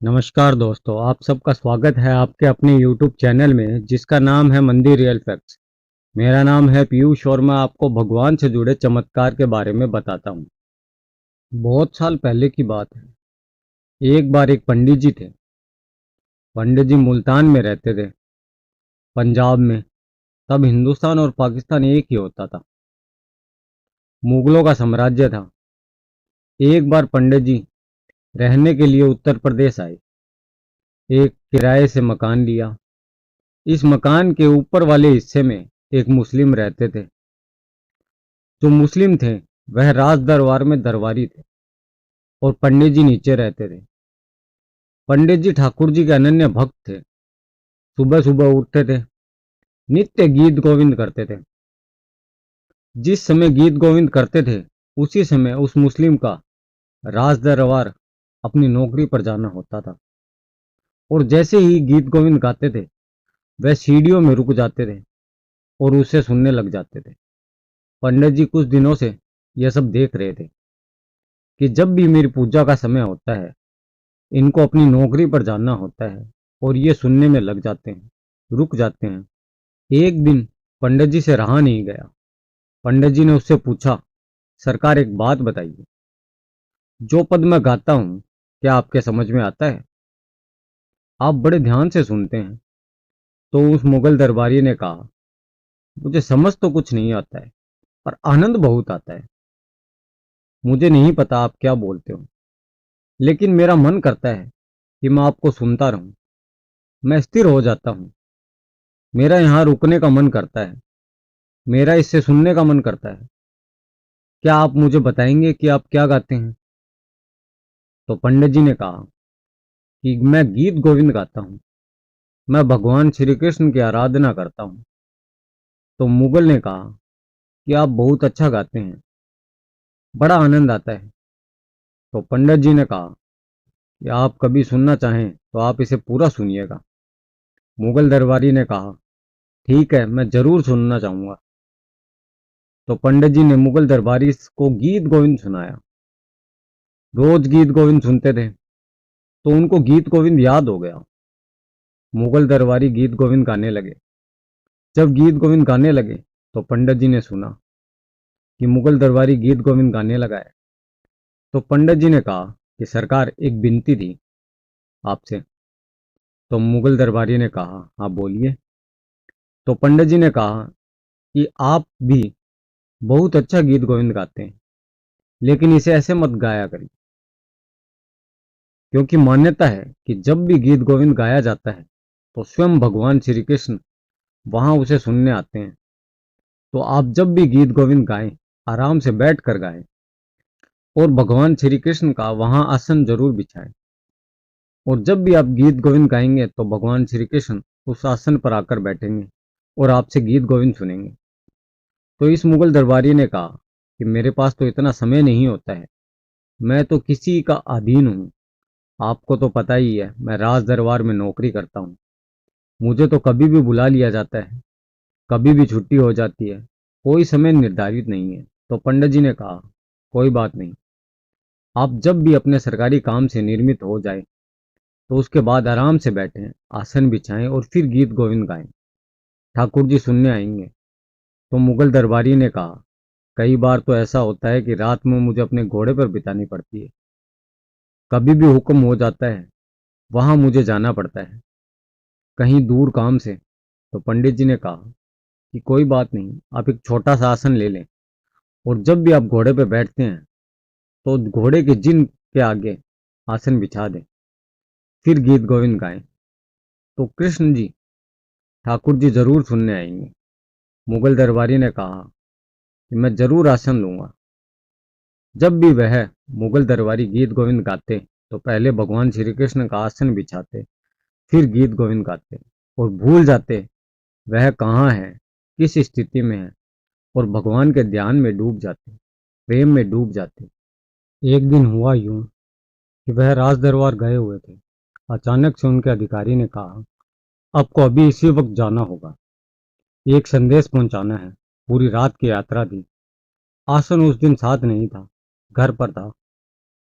नमस्कार दोस्तों, आप सबका स्वागत है आपके अपने YouTube चैनल में जिसका नाम है मंदिर रियल फैक्ट्स। मेरा नाम है पीयूष और मैं आपको भगवान से जुड़े चमत्कार के बारे में बताता हूँ। बहुत साल पहले की बात है। एक बार एक पंडित जी थे। पंडित जी मुल्तान में रहते थे, पंजाब में। तब हिंदुस्तान और पाकिस्तान एक ही होता था। मुगलों का साम्राज्य था। एक बार पंडित जी रहने के लिए उत्तर प्रदेश आए। एक किराए से मकान लिया। इस मकान के ऊपर वाले हिस्से में एक मुस्लिम रहते थे। जो मुस्लिम थे वह राज दरबार में दरबारी थे और पंडित जी नीचे रहते थे। पंडित जी ठाकुर जी के अनन्य भक्त थे। सुबह सुबह उठते थे, नित्य गीत गोविंद करते थे। जिस समय गीत गोविंद करते थे उसी समय उस मुस्लिम का राज दरबार अपनी नौकरी पर जाना होता था। और जैसे ही गीत गोविंद गाते थे वह सीढ़ियों में रुक जाते थे और उसे सुनने लग जाते थे। पंडित जी कुछ दिनों से यह सब देख रहे थे कि जब भी मेरी पूजा का समय होता है, इनको अपनी नौकरी पर जाना होता है और ये सुनने में लग जाते हैं, रुक जाते हैं। एक दिन पंडित जी से रहा नहीं गया। पंडित जी ने उससे पूछा, सरकार एक बात बताइए, जो पद मैं गाता हूं क्या आपके समझ में आता है? आप बड़े ध्यान से सुनते हैं। तो उस मुगल दरबारी ने कहा, मुझे समझ तो कुछ नहीं आता है पर आनंद बहुत आता है। मुझे नहीं पता आप क्या बोलते हो, लेकिन मेरा मन करता है कि मैं आपको सुनता रहूं। मैं स्थिर हो जाता हूं। मेरा यहाँ रुकने का मन करता है। मेरा इससे सुनने का मन करता है। क्या आप मुझे बताएंगे कि आप क्या गाते हैं? तो पंडित जी ने कहा कि मैं गीत गोविंद गाता हूँ। मैं भगवान श्री कृष्ण की आराधना करता हूँ। तो मुगल ने कहा कि आप बहुत अच्छा गाते हैं, बड़ा आनंद आता है। तो पंडित जी ने कहा कि आप कभी सुनना चाहें तो आप इसे पूरा सुनिएगा। मुगल दरबारी ने कहा, ठीक है, मैं जरूर सुनना चाहूंगा। तो पंडित जी ने मुगल दरबारी को गीत गोविंद सुनाया। रोज गीत गोविंद सुनते थे तो उनको गीत गोविंद याद हो गया। मुगल दरबारी गीत गोविंद गाने लगे। जब गीत गोविंद गाने लगे तो पंडित जी ने सुना कि मुगल दरबारी गीत गोविंद गाने लगा है। तो पंडित जी ने कहा कि सरकार एक विनती थी आपसे। तो मुगल दरबारी ने कहा, हाँ बोलिए। तो पंडित जी ने कहा कि आप भी बहुत अच्छा गीत गोविंद गाते हैं, लेकिन इसे ऐसे मत गाया करिए। क्योंकि मान्यता है कि जब भी गीत गोविंद गाया जाता है तो स्वयं भगवान श्री कृष्ण वहां उसे सुनने आते हैं। तो आप जब भी गीत गोविंद गाएं, आराम से बैठ कर गाएं और भगवान श्री कृष्ण का वहां आसन जरूर बिछाएं। और जब भी आप गीत गोविंद गाएंगे तो भगवान श्री कृष्ण उस आसन पर आकर बैठेंगे और आपसे गीत गोविंद सुनेंगे। तो इस मुगल दरबारी ने कहा कि मेरे पास तो इतना समय नहीं होता है, मैं तो किसी का अधीन हूँ। आपको तो पता ही है, मैं राज दरबार में नौकरी करता हूँ। मुझे तो कभी भी बुला लिया जाता है, कभी भी छुट्टी हो जाती है, कोई समय निर्धारित नहीं है। तो पंडित जी ने कहा, कोई बात नहीं, आप जब भी अपने सरकारी काम से निर्मित हो जाए तो उसके बाद आराम से बैठें, आसन बिछाएं और फिर गीत गोविंद गाएं। ठाकुर जी सुनने आएंगे। तो मुगल दरबारी ने कहा, कई बार तो ऐसा होता है कि रात में मुझे अपने घोड़े पर बितानी पड़ती है। कभी भी हुक्म हो जाता है, वहां मुझे जाना पड़ता है, कहीं दूर काम से। तो पंडित जी ने कहा कि कोई बात नहीं, आप एक छोटा सा आसन ले लें और जब भी आप घोड़े पर बैठते हैं तो घोड़े के जिन के आगे आसन बिछा दें, फिर गीत गोविंद गाएं। तो कृष्ण जी, ठाकुर जी जरूर सुनने आएंगे। मुगल दरबारी ने कहा कि मैं जरूर आसन लूंगा। जब भी वह मुगल दरबारी गीत गोविंद गाते तो पहले भगवान श्री कृष्ण का आसन बिछाते, फिर गीत गोविंद गाते और भूल जाते वह कहाँ है, किस स्थिति में है, और भगवान के ध्यान में डूब जाते, प्रेम में डूब जाते। एक दिन हुआ यूं कि वह राज दरबार गए हुए थे। अचानक से उनके अधिकारी ने कहा, आपको अभी इसी वक्त जाना होगा, एक संदेश पहुंचाना है। पूरी रात की यात्रा थी। आसन उस दिन साथ नहीं था, घर पर था।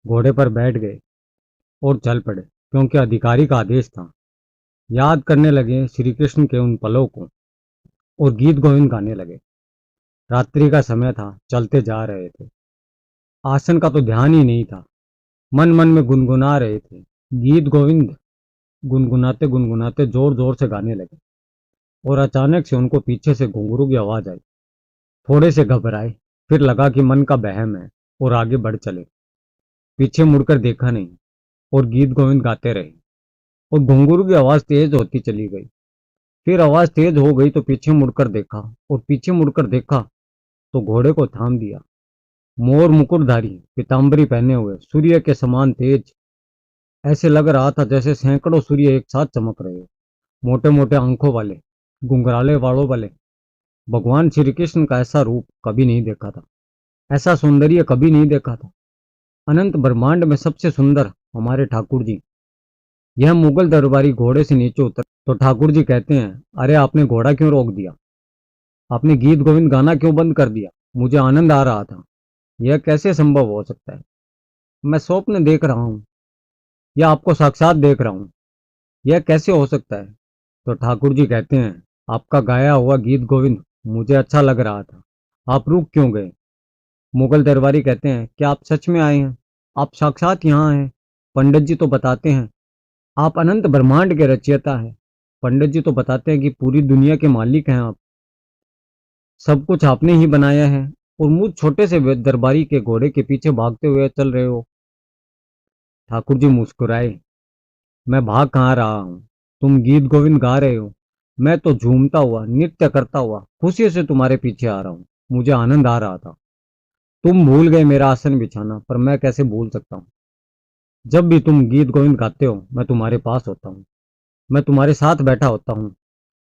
घोड़े पर बैठ गए और चल पड़े। क्योंकि अधिकारी का आदेश था। याद करने लगे श्री कृष्ण के उन पलों को और गीत गोविंद गाने लगे। रात्रि का समय था, चलते जा रहे थे। आसन का तो ध्यान ही नहीं था, मन मन में गुनगुना रहे थे। गीत गोविंद गुनगुनाते गुनगुनाते जोर जोर से गाने लगे और अचानक से उनको पीछे से घुंघरू की आवाज आई। थोड़े से घबराए, फिर लगा कि मन का बहम है और आगे बढ़ चले। पीछे मुड़कर देखा नहीं और गीत गोविंद गाते रहे और घुंघरू की आवाज तेज होती चली गई। फिर आवाज तेज हो गई तो पीछे मुड़कर देखा और पीछे मुड़कर देखा तो घोड़े को थाम दिया। मोर मुकुटधारी, पीताम्बरी पहने हुए, सूर्य के समान तेज। ऐसे लग रहा था जैसे सैकड़ों सूर्य एक साथ चमक रहे हो। मोटे मोटे आंखों वाले, घुंघराले वालों वाले। भगवान श्री कृष्ण का ऐसा रूप कभी नहीं देखा था, ऐसा सौंदर्य कभी नहीं देखा था। अनंत ब्रह्मांड में सबसे सुंदर हमारे ठाकुर जी। यह मुगल दरबारी घोड़े से नीचे उतर तो ठाकुर जी कहते हैं, अरे आपने घोड़ा क्यों रोक दिया? आपने गीत गोविंद गाना क्यों बंद कर दिया? मुझे आनंद आ रहा था। यह कैसे संभव हो सकता है? मैं स्वप्न देख रहा हूँ या आपको साक्षात देख रहा हूँ? यह कैसे हो सकता है? तो ठाकुर जी कहते हैं, आपका गाया हुआ गीत गोविंद मुझे अच्छा लग रहा था। आप रुक क्यों गए? मुगल दरबारी कहते हैं, क्या आप सच में आए हैं? आप साक्षात यहाँ हैं। पंडित जी तो बताते हैं आप अनंत ब्रह्मांड के रचयिता हैं। पंडित जी तो बताते हैं कि पूरी दुनिया के मालिक हैं आप। सब कुछ आपने ही बनाया है और मुझ छोटे से दरबारी के घोड़े के पीछे भागते हुए चल रहे हो। ठाकुर जी मुस्कुराए, मैं भाग कहाँ रहा हूँ? तुम गीत गोविंद गा रहे हो, मैं तो झूमता हुआ, नृत्य करता हुआ खुशी से तुम्हारे पीछे आ रहा हूँ। मुझे आनंद आ रहा था। तुम भूल गए मेरा आसन बिछाना, पर मैं कैसे भूल सकता हूँ? जब भी तुम गीत गोविंद गाते हो मैं तुम्हारे पास होता हूँ, मैं तुम्हारे साथ बैठा होता हूँ।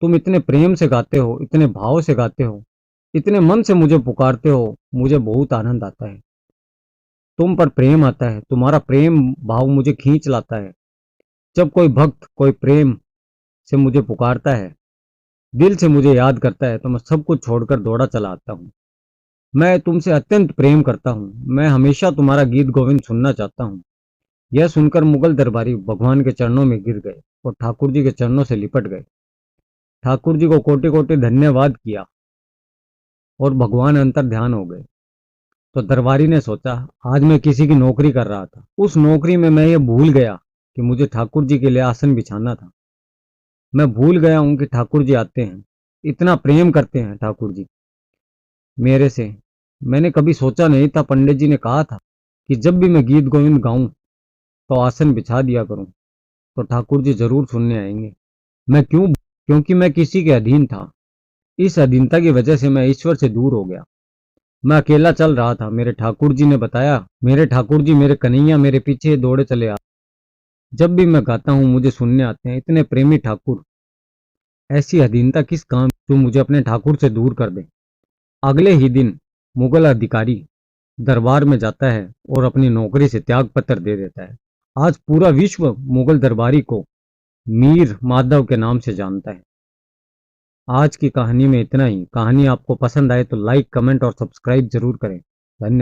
तुम इतने प्रेम से गाते हो, इतने भाव से गाते हो, इतने मन से मुझे पुकारते हो, मुझे बहुत आनंद आता है। तुम पर प्रेम आता है, तुम्हारा प्रेम भाव मुझे खींच लाता है। जब कोई भक्त कोई प्रेम से मुझे पुकारता है, दिल से मुझे याद करता है, तो मैं सब कुछ छोड़कर दौड़ा चला आता हूँ। मैं तुमसे अत्यंत प्रेम करता हूँ, मैं हमेशा तुम्हारा गीत गोविंद सुनना चाहता हूँ। यह सुनकर मुगल दरबारी भगवान के चरणों में गिर गए और ठाकुर जी के चरणों से लिपट गए। ठाकुर जी को कोटि कोटि धन्यवाद किया और भगवान अंतर ध्यान हो गए। तो दरबारी ने सोचा, आज मैं किसी की नौकरी कर रहा था, उस नौकरी में मैं ये भूल गया कि मुझे ठाकुर जी के लिए आसन बिछाना था। मैं भूल गया हूं कि ठाकुर जी आते हैं, इतना प्रेम करते हैं ठाकुर जी मेरे से। मैंने कभी सोचा नहीं था, पंडित जी ने कहा था कि जब भी मैं गीत गोविंद गाऊं तो आसन बिछा दिया करूं, तो ठाकुर जी जरूर सुनने आएंगे। मैं क्यों? क्योंकि मैं किसी के अधीन था। इस अधीनता की वजह से मैं ईश्वर से दूर हो गया। मैं अकेला चल रहा था। मेरे ठाकुर जी ने बताया, मेरे ठाकुर जी, मेरे कन्हैया मेरे पीछे दौड़े चले आ। जब भी मैं गाता हूँ मुझे सुनने आते हैं, इतने प्रेमी ठाकुर। ऐसी अधीनता किस काम जो मुझे अपने ठाकुर से दूर कर दे। अगले ही दिन मुगल अधिकारी दरबार में जाता है और अपनी नौकरी से त्याग पत्र दे देता है। आज पूरा विश्व मुगल दरबारी को मीर माधव के नाम से जानता है। आज की कहानी में इतना ही। कहानी आपको पसंद आए तो लाइक, कमेंट और सब्सक्राइब जरूर करें। धन्यवाद।